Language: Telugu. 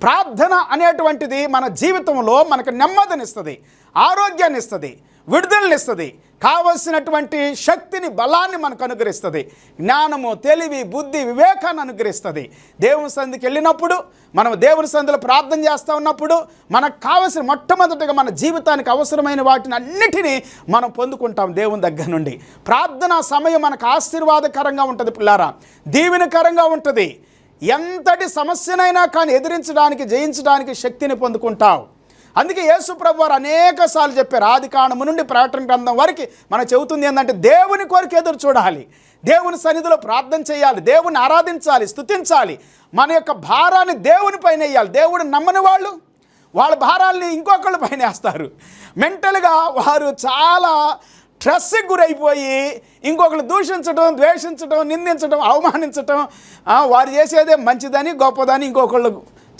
ప్రార్థన అనేటువంటిది మన జీవితంలో మనకు నెమ్మదినిస్తుంది, ఆరోగ్యాన్ని ఇస్తుంది, విడుదలనిస్తుంది, కావలసినటువంటి శక్తిని, బలాన్ని మనకు అనుగ్రహిస్తుంది, జ్ఞానము, తెలివి, బుద్ధి, వివేకాన్ని అనుగ్రహిస్తుంది. దేవుని సన్నిధికి వెళ్ళినప్పుడు, మనం దేవుని సన్నిధిలో ప్రార్థన చేస్తూ ఉన్నప్పుడు మనకు కావలసిన మొట్టమొదటిగా మన జీవితానికి అవసరమైన వాటిని అన్నిటినీ మనం పొందుకుంటాం దేవుని దగ్గర నుండి. ప్రార్థనా సమయం మనకు ఆశీర్వాదకరంగా ఉంటుంది పిల్లారా, దీవెనకరంగా ఉంటుంది. ఎంతటి సమస్యనైనా కానీ ఎదిరించడానికి, జయించడానికి శక్తిని పొందుకుంటావు. అందుకే యేసు ప్రభు వారు అనేక సార్లు చెప్పారు. ఆదికాండము నుండి ప్రకటన గ్రంథం వరకు మనకు చెబుతుంది ఏంటంటే దేవుని కొరకు ఎదురు చూడాలి, దేవుని సన్నిధిలో ప్రార్థన చేయాలి, దేవుని ఆరాధించాలి, స్తుతించాలి, మన యొక్క భారాన్ని దేవుని పైన వేయాలి. దేవుడు నమ్మని వాళ్ళు వాళ్ళ భారాల్ని ఇంకొకళ్ళ పైన వేస్తారు. మెంటల్గా వారు చాలా స్ట్రెస్కి గురైపోయి ఇంకొకరు దూషించడం, ద్వేషించడం, నిందించడం, అవమానించడం, వారు చేసేదే మంచిదని, గొప్పదని ఇంకొకళ్ళు